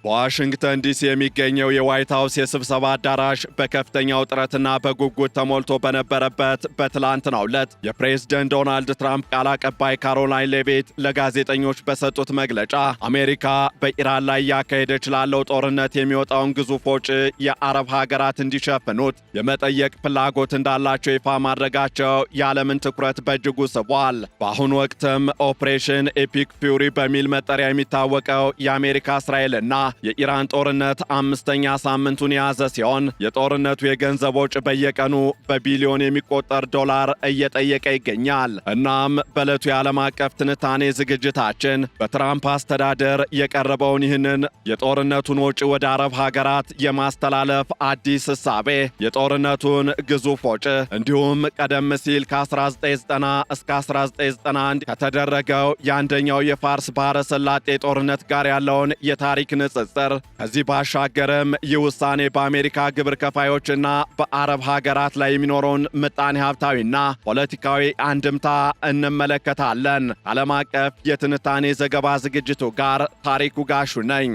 በዋሽንግተን ዲሲ የሚገኘው የዋይት ሃውስ የስብሰባ አዳራሽ በከፍተኛ ውጥረትና በጉጉት ተሞልቶ በነበረበት በትላንትናው ዕለት የፕሬዝደንት ዶናልድ ትራምፕ ቃል አቀባይ ካሮላይን ሌቪት ለጋዜጠኞች በሰጡት መግለጫ አሜሪካ በኢራን ላይ ያካሄደች ላለው ጦርነት የሚወጣውን ግዙፍ ወጪ የአረብ ሀገራት እንዲሸፍኑት የመጠየቅ ፍላጎት እንዳላቸው ይፋ ማድረጋቸው የዓለምን ትኩረት በእጅጉ ስቧል። በአሁኑ ወቅትም ኦፕሬሽን ኤፒክ ፊውሪ በሚል መጠሪያ የሚታወቀው የአሜሪካ እስራኤልና የኢራን ጦርነት አምስተኛ ሳምንቱን የያዘ ሲሆን የጦርነቱ የገንዘብ ወጪ በየቀኑ በቢሊዮን የሚቆጠር ዶላር እየጠየቀ ይገኛል። እናም በዕለቱ የዓለም አቀፍ ትንታኔ ዝግጅታችን በትራምፕ አስተዳደር የቀረበውን ይህንን የጦርነቱን ወጪ ወደ አረብ ሀገራት የማስተላለፍ አዲስ እሳቤ፣ የጦርነቱን ግዙፍ ወጪ እንዲሁም ቀደም ሲል ከ1990 እስከ 1991 ከተደረገው የአንደኛው የፋርስ ባሕረ ሰላጤ ጦርነት ጋር ያለውን የታሪክ ንጽጽር፣ ከዚህ ባሻገርም ይህ ውሳኔ በአሜሪካ ግብር ከፋዮችና በአረብ ሀገራት ላይ የሚኖረውን ምጣኔ ሀብታዊና ፖለቲካዊ አንድምታ እንመለከታለን። ዓለም አቀፍ የትንታኔ ዘገባ ዝግጅቱ ጋር ታሪኩ ጋሹ ነኝ።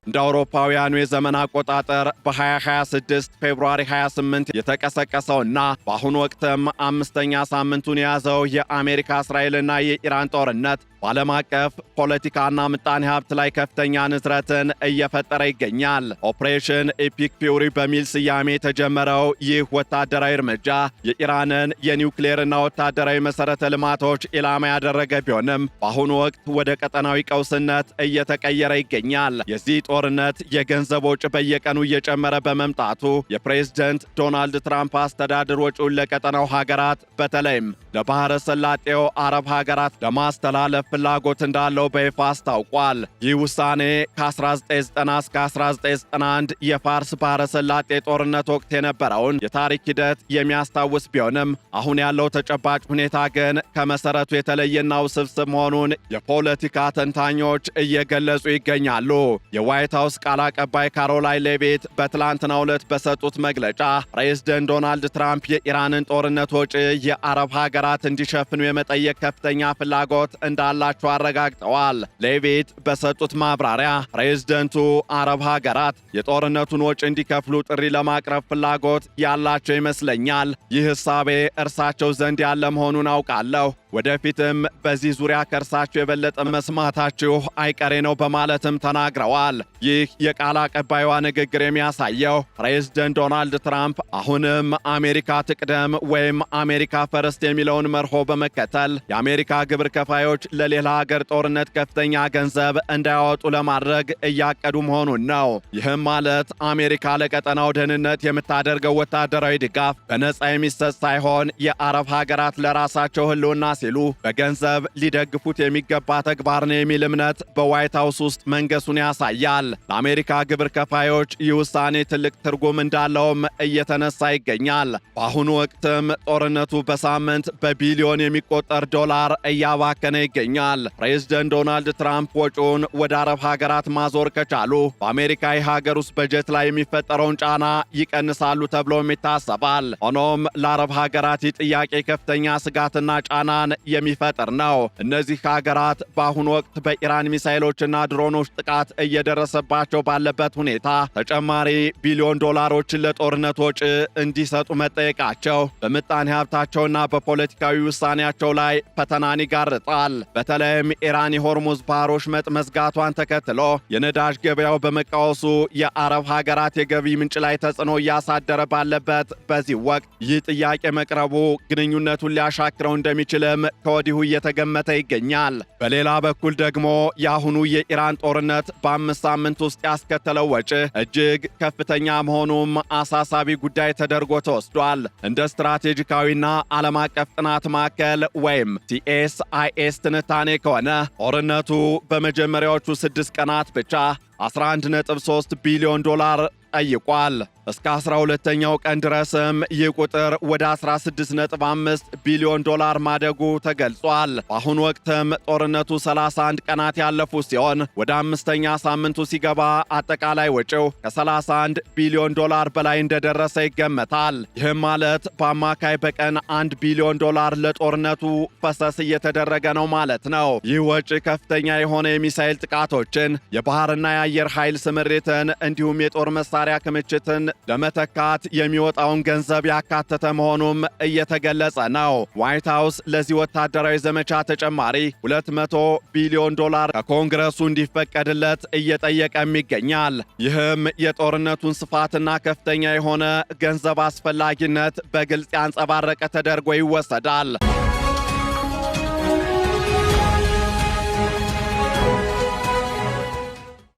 እንደ አውሮፓውያኑ የዘመን አቆጣጠር በ2026 ፌብሩዋሪ 28 የተቀሰቀሰውና በአሁኑ ወቅትም አምስተኛ ሳምንቱን የያዘው የአሜሪካ እስራኤልና የኢራን ጦርነት በዓለም አቀፍ ፖለቲካና ምጣኔ ሀብት ላይ ከፍተኛ ንዝረትን እየፈጠረ ይገኛል። ኦፕሬሽን ኤፒክ ፊውሪ በሚል ስያሜ የተጀመረው ይህ ወታደራዊ እርምጃ የኢራንን የኒውክሌርና ወታደራዊ መሠረተ ልማቶች ኢላማ ያደረገ ቢሆንም በአሁኑ ወቅት ወደ ቀጠናዊ ቀውስነት እየተቀየረ ይገኛል። የዚህ ጦርነት የገንዘብ ወጪ በየቀኑ እየጨመረ በመምጣቱ የፕሬዝደንት ዶናልድ ትራምፕ አስተዳደር ወጪውን ለቀጠናው ሀገራት በተለይም ለባሕረ ሰላጤው አረብ ሀገራት ለማስተላለፍ ፍላጎት እንዳለው በይፋ አስታውቋል። ይህ ውሳኔ ከ1990 እስከ 1991 የፋርስ ባሕረ ሰላጤ ጦርነት ወቅት የነበረውን የታሪክ ሂደት የሚያስታውስ ቢሆንም አሁን ያለው ተጨባጭ ሁኔታ ግን ከመሠረቱ የተለየና ውስብስብ መሆኑን የፖለቲካ ተንታኞች እየገለጹ ይገኛሉ። የዋይት ሃውስ ቃል አቀባይ ካሮላይን ሌቪት በትላንትናው ዕለት በሰጡት መግለጫ ፕሬዝደንት ዶናልድ ትራምፕ የኢራንን ጦርነት ወጪ የአረብ ሀገራት እንዲሸፍኑ የመጠየቅ ከፍተኛ ፍላጎት እንዳላቸው አረጋግጠዋል። ሌቪት በሰጡት ማብራሪያ ፕሬዝደንቱ አረብ ሀገራት የጦርነቱን ወጪ እንዲከፍሉ ጥሪ ለማቅረብ ፍላጎት ያላቸው ይመስለኛል። ይህ ሕሳቤ እርሳቸው ዘንድ ያለ መሆኑን አውቃለሁ። ወደፊትም በዚህ ዙሪያ ከእርሳቸው የበለጠ መስማታችሁ አይቀሬ ነው በማለትም ተናግረዋል። ይህ የቃል አቀባይዋ ንግግር የሚያሳየው ፕሬዝደንት ዶናልድ ትራምፕ አሁንም አሜሪካ ትቅደም ወይም አሜሪካ ፈርስት የሚለውን መርሆ በመከተል የአሜሪካ ግብር ከፋዮች ለሌላ ሀገር ጦርነት ከፍተኛ ገንዘብ እንዳያወጡ ለማድረግ እያቀዱ መሆኑን ነው። ይህም ማለት አሜሪካ ለቀጠናው ደህንነት የምታደርገው ወታደራዊ ድጋፍ በነጻ የሚሰጥ ሳይሆን የአረብ ሀገራት ለራሳቸው ሕልውና ሲሉ በገንዘብ ሊደግፉት የሚገባ ተግባር ነው የሚል እምነት በዋይት ሃውስ ውስጥ መንገሱን ያሳያል። ለአሜሪካ ግብር ከፋዮች ይህ ውሳኔ ትልቅ ትርጉም እንዳለውም እየተነሳ ይገኛል። በአሁኑ ወቅትም ጦርነቱ በሳምንት በቢሊዮን የሚቆጠር ዶላር እያባከነ ይገኛል። ፕሬዝደንት ዶናልድ ትራምፕ ወጪውን ወደ አረብ ሀገራት ማዞር ከቻሉ በአሜሪካ የሀገር ውስጥ በጀት ላይ የሚፈጠረውን ጫና ይቀንሳሉ ተብሎም ይታሰባል። ሆኖም ለአረብ ሀገራት ይህ ጥያቄ ከፍተኛ ስጋትና ጫናን የሚፈጥር ነው። እነዚህ ሀገራት በአሁኑ ወቅት በኢራን ሚሳይሎችና ድሮኖች ጥቃት እየደረሰባቸው ባለበት ሁኔታ ተጨማሪ ቢሊዮን ዶላሮችን ለጦርነት ወጪ እንዲሰጡ መጠየቃቸው በምጣኔ ሀብታቸውና በፖለቲካዊ ውሳኔያቸው ላይ ፈተናን ይጋርጣል። በተለይም ኢራን የሆርሙዝ ባህር ወሽመጥ መዝጋቷን ተከትሎ የነዳጅ ገበያው በመቃወሱ የአረብ ሀገራት የገቢ ምንጭ ላይ ተጽዕኖ እያሳደረ ባለበት በዚህ ወቅት ይህ ጥያቄ መቅረቡ ግንኙነቱን ሊያሻክረው እንደሚችልም ከወዲሁ እየተገመተ ይገኛል። በሌላ በኩል ደግሞ የአሁኑ የኢራን ጦርነት በ5 ሳምንት ውስጥ ያስከተለው ወጪ እጅግ ከፍተኛ መሆኑም አሳሳቢ ጉዳይ ተደርጎ ተወስዷል። እንደ ስትራቴጂካዊና ዓለም አቀፍ ጥናት ማዕከል ወይም ሲኤስአይኤስ ትንታኔ ከሆነ ጦርነቱ በመጀመሪያዎቹ 6 ቀናት ብቻ 11.3 ቢሊዮን ዶላር ጠይቋል። እስከ 12ኛው ቀን ድረስም ይህ ቁጥር ወደ 16.5 ቢሊዮን ዶላር ማደጉ ተገልጿል። በአሁኑ ወቅትም ጦርነቱ 31 ቀናት ያለፉ ሲሆን ወደ 5ኛ ሳምንቱ ሲገባ አጠቃላይ ወጪው ከ31 ቢሊዮን ዶላር በላይ እንደደረሰ ይገመታል። ይህም ማለት በአማካይ በቀን 1 ቢሊዮን ዶላር ለጦርነቱ ፈሰስ እየተደረገ ነው ማለት ነው። ይህ ወጪ ከፍተኛ የሆነ የሚሳኤል ጥቃቶችን፣ የባህርና የአየር ኃይል ስምሪትን እንዲሁም የጦር መሳሪያ ክምችትን ለመተካት የሚወጣውን ገንዘብ ያካተተ መሆኑም እየተገለጸ ነው። ዋይት ሃውስ ለዚህ ወታደራዊ ዘመቻ ተጨማሪ 200 ቢሊዮን ዶላር ከኮንግረሱ እንዲፈቀድለት እየጠየቀም ይገኛል። ይህም የጦርነቱን ስፋትና ከፍተኛ የሆነ ገንዘብ አስፈላጊነት በግልጽ ያንጸባረቀ ተደርጎ ይወሰዳል።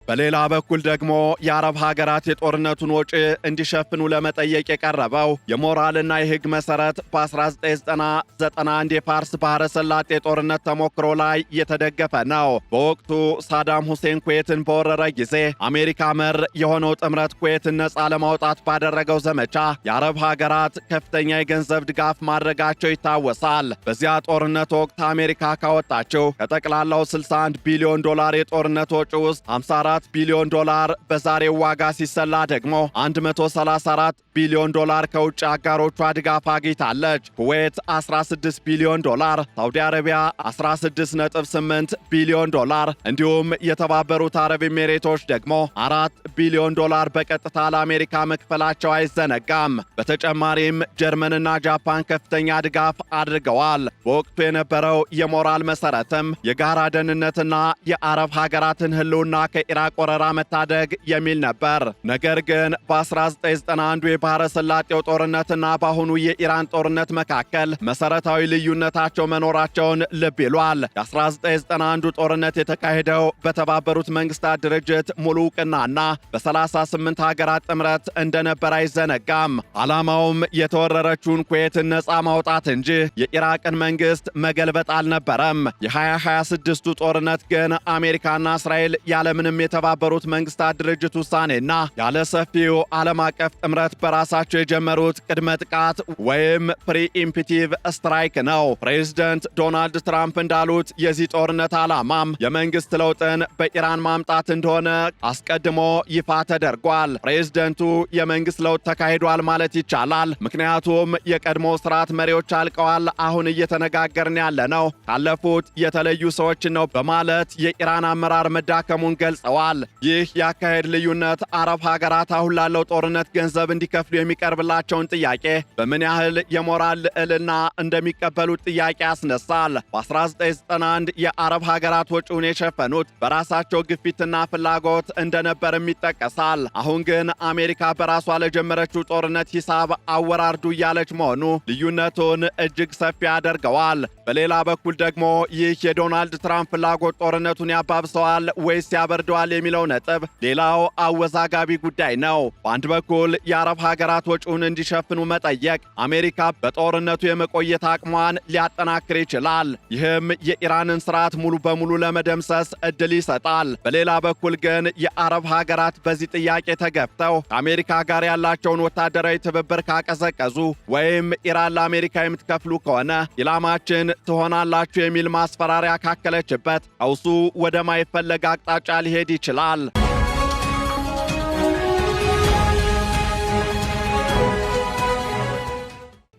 በሌላ በኩል ደግሞ የአረብ ሀገራት የጦርነቱን ወጪ እንዲሸፍኑ ለመጠየቅ የቀረበው የሞራልና የሕግ መሰረት በ1991 የፋርስ ባህረ ሰላጤ ጦርነት ተሞክሮ ላይ የተደገፈ ነው። በወቅቱ ሳዳም ሁሴን ኩዌትን በወረረ ጊዜ አሜሪካ መር የሆነው ጥምረት ኩዌትን ነፃ ለማውጣት ባደረገው ዘመቻ የአረብ ሀገራት ከፍተኛ የገንዘብ ድጋፍ ማድረጋቸው ይታወሳል። በዚያ ጦርነት ወቅት አሜሪካ ካወጣቸው ከጠቅላላው 61 ቢሊዮን ዶላር የጦርነት ወጪ ውስጥ 54 ቢሊዮን ዶላር በዛሬው ዋጋ ሲሰላ ደግሞ 134 ቢሊዮን ዶላር ከውጭ አጋሮቿ ድጋፍ አግኝታለች። ኩዌት 16 ቢሊዮን ዶላር፣ ሳውዲ አረቢያ 16.8 ቢሊዮን ዶላር እንዲሁም የተባበሩት አረብ ኤሚሬቶች ደግሞ 4 ቢሊዮን ዶላር በቀጥታ ለአሜሪካ መክፈላቸው አይዘነጋም። በተጨማሪም ጀርመንና ጃፓን ከፍተኛ ድጋፍ አድርገዋል። በወቅቱ የነበረው የሞራል መሰረትም የጋራ ደህንነትና የአረብ ሀገራትን ህልውና ከኢራቅ ወረራ መታደግ የሚል ነበር። ነገር ግን በ1991 የባህረ ሰላጤው ጦርነትና በአሁኑ የኢራን ጦርነት መካከል መሰረታዊ ልዩነታቸው መኖራቸውን ልብ ይሏል። የ1991 ጦርነት የተካሄደው በተባበሩት መንግስታት ድርጅት ሙሉ ዕውቅናና በ38 ሀገራት ጥምረት እንደነበር አይዘነጋም። ዓላማውም የተወረረችውን ኩዌትን ነፃ ማውጣት እንጂ የኢራቅን መንግስት መገልበጥ አልነበረም። የ2026ቱ ጦርነት ግን አሜሪካና እስራኤል ያለምንም የተባበሩት መንግስታት ድርጅት ውሳኔና ያለ ሰፊው ዓለም አቀፍ ጥምረት በራሳቸው የጀመሩት ቅድመ ጥቃት ወይም ፕሪኢምፒቲቭ ስትራይክ ነው። ፕሬዝደንት ዶናልድ ትራምፕ እንዳሉት የዚህ ጦርነት ዓላማም የመንግስት ለውጥን በኢራን ማምጣት እንደሆነ አስቀድሞ ይፋ ተደርጓል። ፕሬዝደንቱ የመንግስት ለውጥ ተካሂዷል ማለት ይቻላል፣ ምክንያቱም የቀድሞ ስርዓት መሪዎች አልቀዋል። አሁን እየተነጋገርን ያለነው ካለፉት የተለዩ ሰዎች ነው በማለት የኢራን አመራር መዳከሙን ገልጸዋል። ይህ የአካሄድ ልዩነት አረብ ሀገራት አሁን ላለው ጦርነት ገንዘብ እንዲከፍሉ የሚቀርብላቸውን ጥያቄ በምን ያህል የሞራል ልዕልና እንደሚቀበሉት ጥያቄ ያስነሳል። በ1991 የአረብ ሀገራት ወጪውን የሸፈኑት በራሳቸው ግፊትና ፍላጎት እንደነበርም ይጠቀሳል። አሁን ግን አሜሪካ በራሷ ለጀመረችው ጦርነት ሂሳብ አወራርዱ እያለች መሆኑ ልዩነቱን እጅግ ሰፊ ያደርገዋል። በሌላ በኩል ደግሞ ይህ የዶናልድ ትራምፕ ፍላጎት ጦርነቱን ያባብሰዋል ወይስ ያበርደዋል የሚለው ነጥብ ሌላው አወዛጋቢ ጉዳይ ነው። በአንድ በኩል የአረብ ሀገራት ወጪውን እንዲሸፍኑ መጠየቅ አሜሪካ በጦርነቱ የመቆየት አቅሟን ሊያጠናክር ይችላል። ይህም የኢራንን ስርዓት ሙሉ በሙሉ ለመደምሰስ እድል ይሰጣል። በሌላ በኩል ግን የአረብ ሀገራት በዚህ ጥያቄ ተገፍተው ከአሜሪካ ጋር ያላቸውን ወታደራዊ ትብብር ካቀዘቀዙ ወይም ኢራን ለአሜሪካ የምትከፍሉ ከሆነ ኢላማችን ትሆናላችሁ የሚል ማስፈራሪያ ካከለችበት ቀውሱ ወደማይፈለግ አቅጣጫ ሊሄድ ይችላል።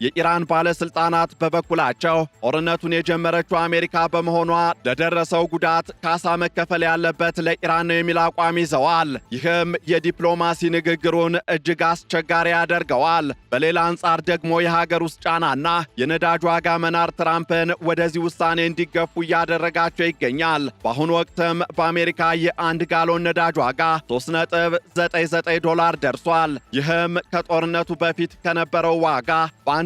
የኢራን ባለስልጣናት በበኩላቸው ጦርነቱን የጀመረችው አሜሪካ በመሆኗ ለደረሰው ጉዳት ካሳ መከፈል ያለበት ለኢራን ነው የሚል አቋም ይዘዋል። ይህም የዲፕሎማሲ ንግግሩን እጅግ አስቸጋሪ ያደርገዋል። በሌላ አንጻር ደግሞ የሀገር ውስጥ ጫናና የነዳጅ ዋጋ መናር ትራምፕን ወደዚህ ውሳኔ እንዲገፉ እያደረጋቸው ይገኛል። በአሁኑ ወቅትም በአሜሪካ የአንድ ጋሎን ነዳጅ ዋጋ $3.99 ደርሷል። ይህም ከጦርነቱ በፊት ከነበረው ዋጋ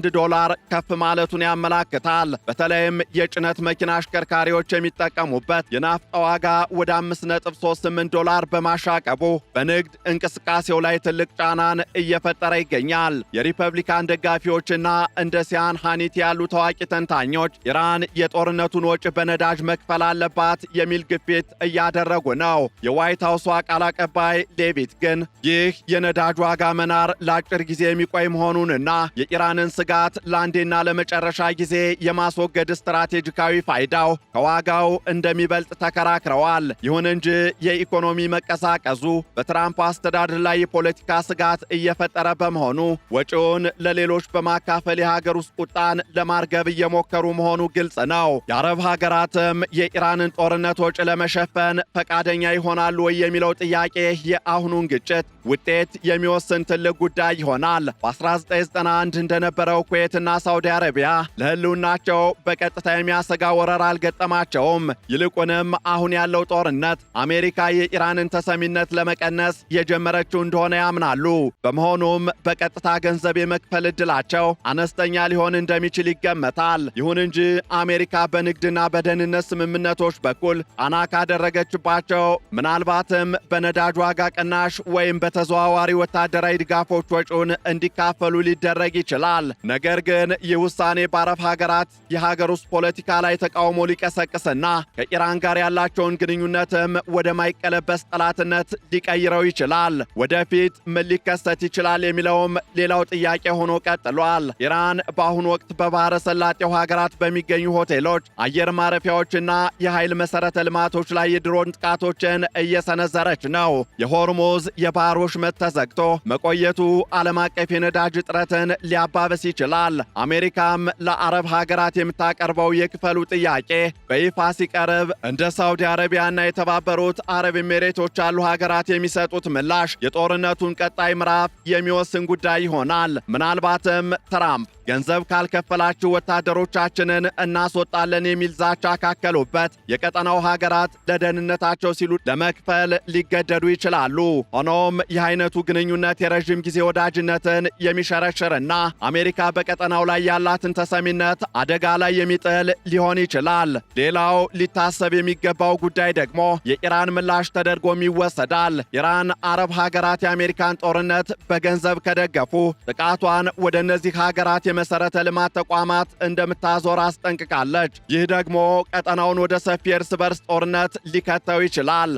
$1 ከፍ ማለቱን ያመላክታል። በተለይም የጭነት መኪና አሽከርካሪዎች የሚጠቀሙበት የናፍጣ ዋጋ ወደ $5.38 በማሻቀቡ በንግድ እንቅስቃሴው ላይ ትልቅ ጫናን እየፈጠረ ይገኛል። የሪፐብሊካን ደጋፊዎችና እንደ ሲያን ሃኒቲ ያሉ ታዋቂ ተንታኞች ኢራን የጦርነቱን ወጪ በነዳጅ መክፈል አለባት የሚል ግፊት እያደረጉ ነው። የዋይት ሃውስ ቃል አቀባይ ሌቪት ግን ይህ የነዳጅ ዋጋ መናር ለአጭር ጊዜ የሚቆይ መሆኑንና የኢራንን ስጋት ለአንዴና ለመጨረሻ ጊዜ የማስወገድ ስትራቴጂካዊ ፋይዳው ከዋጋው እንደሚበልጥ ተከራክረዋል። ይሁን እንጂ የኢኮኖሚ መቀዛቀዙ በትራምፕ አስተዳደር ላይ የፖለቲካ ስጋት እየፈጠረ በመሆኑ ወጪውን ለሌሎች በማካፈል የሀገር ውስጥ ቁጣን ለማርገብ እየሞከሩ መሆኑ ግልጽ ነው። የአረብ ሀገራትም የኢራንን ጦርነት ወጪ ለመሸፈን ፈቃደኛ ይሆናሉ ወይ የሚለው ጥያቄ የአሁኑን ግጭት ውጤት የሚወስን ትልቅ ጉዳይ ይሆናል። በ1991 እንደነበረው ኩዌትና ሳውዲ አረቢያ ለህልውናቸው በቀጥታ የሚያሰጋ ወረራ አልገጠማቸውም። ይልቁንም አሁን ያለው ጦርነት አሜሪካ የኢራንን ተሰሚነት ለመቀነስ የጀመረችው እንደሆነ ያምናሉ። በመሆኑም በቀጥታ ገንዘብ የመክፈል ዕድላቸው አነስተኛ ሊሆን እንደሚችል ይገመታል። ይሁን እንጂ አሜሪካ በንግድና በደህንነት ስምምነቶች በኩል ጫና ካደረገችባቸው ምናልባትም በነዳጅ ዋጋ ቅናሽ ወይም በተዘዋዋሪ ወታደራዊ ድጋፎች ወጪውን እንዲካፈሉ ሊደረግ ይችላል። ነገር ግን ይህ ውሳኔ በአረብ ሀገራት የሀገር ውስጥ ፖለቲካ ላይ ተቃውሞ ሊቀሰቅስና ከኢራን ጋር ያላቸውን ግንኙነትም ወደማይቀለበስ ጠላትነት ሊቀይረው ይችላል። ወደፊት ምን ሊከሰት ይችላል የሚለውም ሌላው ጥያቄ ሆኖ ቀጥሏል። ኢራን በአሁኑ ወቅት በባህረ ሰላጤው ሀገራት በሚገኙ ሆቴሎች፣ አየር ማረፊያዎችና የኃይል መሠረተ ልማቶች ላይ የድሮን ጥቃቶችን እየሰነዘረች ነው። የሆርሙዝ የባህር ወሽመጥ ተዘግቶ መቆየቱ ዓለም አቀፍ የነዳጅ እጥረትን ሊያባብስ ይችላል። አሜሪካም ለአረብ ሀገራት የምታቀርበው የክፈሉ ጥያቄ በይፋ ሲቀርብ እንደ ሳውዲ አረቢያና የተባበሩት አረብ ኤሚሬቶች ያሉ ሀገራት የሚሰጡት ምላሽ የጦርነቱን ቀጣይ ምዕራፍ የሚወስን ጉዳይ ይሆናል። ምናልባትም ትራምፕ ገንዘብ ካልከፈላችሁ ወታደሮቻችንን እናስወጣለን የሚል ዛቻ ካከሉበት የቀጠናው ሀገራት ለደህንነታቸው ሲሉ ለመክፈል ሊገደዱ ይችላሉ። ሆኖም ይህ አይነቱ ግንኙነት የረዥም ጊዜ ወዳጅነትን የሚሸረሽርና አሜሪካ በቀጠናው ላይ ያላትን ተሰሚነት አደጋ ላይ የሚጥል ሊሆን ይችላል። ሌላው ሊታሰብ የሚገባው ጉዳይ ደግሞ የኢራን ምላሽ ተደርጎም ይወሰዳል። ኢራን አረብ ሀገራት የአሜሪካን ጦርነት በገንዘብ ከደገፉ ጥቃቷን ወደ እነዚህ ሀገራት የመሠረተ ልማት ተቋማት እንደምታዞር አስጠንቅቃለች። ይህ ደግሞ ቀጠናውን ወደ ሰፊ እርስ በርስ ጦርነት ሊከተው ይችላል።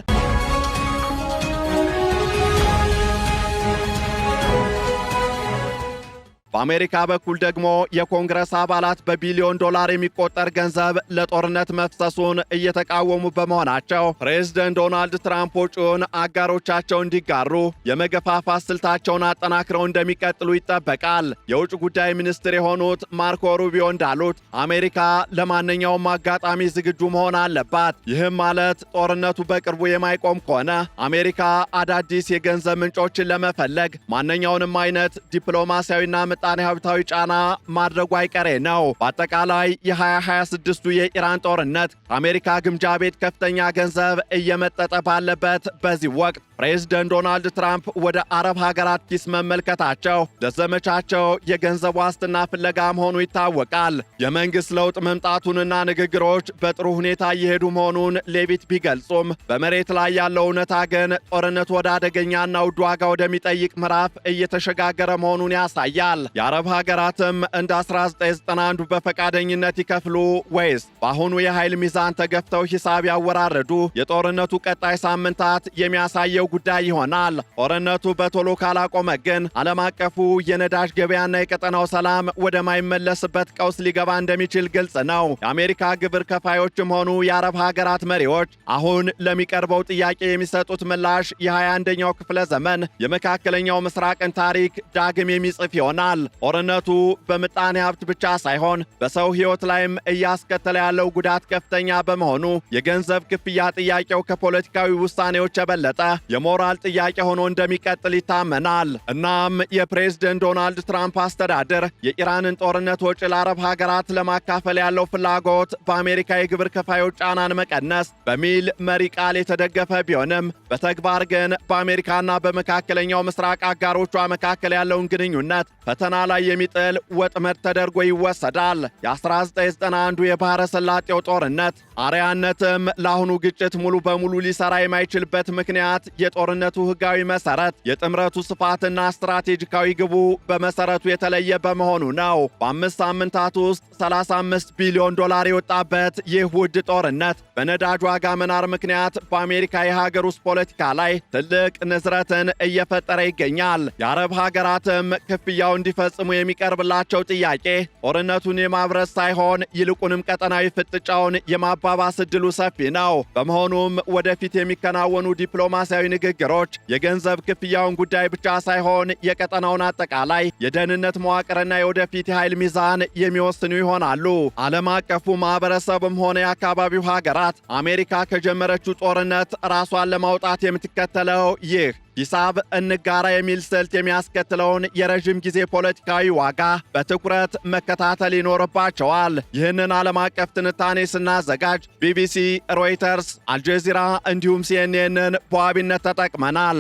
በአሜሪካ በኩል ደግሞ የኮንግረስ አባላት በቢሊዮን ዶላር የሚቆጠር ገንዘብ ለጦርነት መፍሰሱን እየተቃወሙ በመሆናቸው ፕሬዝደንት ዶናልድ ትራምፕ ወጪውን አጋሮቻቸው እንዲጋሩ የመገፋፋት ስልታቸውን አጠናክረው እንደሚቀጥሉ ይጠበቃል። የውጭ ጉዳይ ሚኒስትር የሆኑት ማርኮ ሩቢዮ እንዳሉት አሜሪካ ለማንኛውም አጋጣሚ ዝግጁ መሆን አለባት። ይህም ማለት ጦርነቱ በቅርቡ የማይቆም ከሆነ አሜሪካ አዳዲስ የገንዘብ ምንጮችን ለመፈለግ ማንኛውንም አይነት ዲፕሎማሲያዊና ምጣኔ ሀብታዊ ጫና ማድረጉ አይቀሬ ነው። በአጠቃላይ የ2026ቱ የኢራን ጦርነት ከአሜሪካ ግምጃ ቤት ከፍተኛ ገንዘብ እየመጠጠ ባለበት በዚህ ወቅት ፕሬዝደንት ዶናልድ ትራምፕ ወደ አረብ ሀገራት ኪስ መመልከታቸው ለዘመቻቸው የገንዘብ ዋስትና ፍለጋ መሆኑ ይታወቃል። የመንግሥት ለውጥ መምጣቱንና ንግግሮች በጥሩ ሁኔታ እየሄዱ መሆኑን ሌቪት ቢገልጹም በመሬት ላይ ያለው እውነታ ግን ጦርነት ወደ አደገኛና ውድ ዋጋ ወደሚጠይቅ ምዕራፍ እየተሸጋገረ መሆኑን ያሳያል። የአረብ ሀገራትም እንደ 1991 በፈቃደኝነት ይከፍሉ ወይስ በአሁኑ የኃይል ሚዛን ተገፍተው ሂሳብ ያወራረዱ? የጦርነቱ ቀጣይ ሳምንታት የሚያሳየው ጉዳይ ይሆናል። ጦርነቱ በቶሎ ካላቆመ ግን ዓለም አቀፉ የነዳጅ ገበያና የቀጠናው ሰላም ወደማይመለስበት ቀውስ ሊገባ እንደሚችል ግልጽ ነው። የአሜሪካ ግብር ከፋዮችም ሆኑ የአረብ ሀገራት መሪዎች አሁን ለሚቀርበው ጥያቄ የሚሰጡት ምላሽ የ21ኛው ክፍለ ዘመን የመካከለኛው ምስራቅን ታሪክ ዳግም የሚጽፍ ይሆናል። ጦርነቱ በምጣኔ ሀብት ብቻ ሳይሆን በሰው ሕይወት ላይም እያስከተለ ያለው ጉዳት ከፍተኛ በመሆኑ የገንዘብ ክፍያ ጥያቄው ከፖለቲካዊ ውሳኔዎች የበለጠ የሞራል ጥያቄ ሆኖ እንደሚቀጥል ይታመናል። እናም የፕሬዝደንት ዶናልድ ትራምፕ አስተዳደር የኢራንን ጦርነት ወጪ ለአረብ ሀገራት ለማካፈል ያለው ፍላጎት በአሜሪካ የግብር ከፋዮች ጫናን መቀነስ በሚል መሪ ቃል የተደገፈ ቢሆንም በተግባር ግን በአሜሪካና በመካከለኛው ምስራቅ አጋሮቿ መካከል ያለውን ግንኙነት ፈተና ፈተና ላይ የሚጥል ወጥመድ ተደርጎ ይወሰዳል። የ1991 የባሕረ ሰላጤው ጦርነት አርያነትም ለአሁኑ ግጭት ሙሉ በሙሉ ሊሰራ የማይችልበት ምክንያት የጦርነቱ ሕጋዊ መሠረት፣ የጥምረቱ ስፋትና ስትራቴጂካዊ ግቡ በመሠረቱ የተለየ በመሆኑ ነው። በ5 ሳምንታት ውስጥ $35 ቢሊዮን የወጣበት ይህ ውድ ጦርነት በነዳጅ ዋጋ መናር ምክንያት በአሜሪካ የሀገር ውስጥ ፖለቲካ ላይ ትልቅ ንዝረትን እየፈጠረ ይገኛል። የአረብ ሀገራትም ክፍያው እንዲፈጽሙ የሚቀርብላቸው ጥያቄ ጦርነቱን የማብረስ ሳይሆን ይልቁንም ቀጠናዊ ፍጥጫውን የማባባስ ዕድሉ ሰፊ ነው። በመሆኑም ወደፊት የሚከናወኑ ዲፕሎማሲያዊ ንግግሮች የገንዘብ ክፍያውን ጉዳይ ብቻ ሳይሆን የቀጠናውን አጠቃላይ የደህንነት መዋቅርና የወደፊት የኃይል ሚዛን የሚወስኑ ይሆናሉ። ዓለም አቀፉ ማህበረሰብም ሆነ የአካባቢው ሀገራት አሜሪካ ከጀመረችው ጦርነት ራሷን ለማውጣት የምትከተለው ይህ ሂሳብ እንጋራ የሚል ስልት የሚያስከትለውን የረዥም ጊዜ ፖለቲካዊ ዋጋ በትኩረት መከታተል ይኖርባቸዋል። ይህንን ዓለም አቀፍ ትንታኔ ስናዘጋጅ ቢቢሲ፣ ሮይተርስ፣ አልጀዚራ እንዲሁም ሲኤንኤንን በዋቢነት ተጠቅመናል።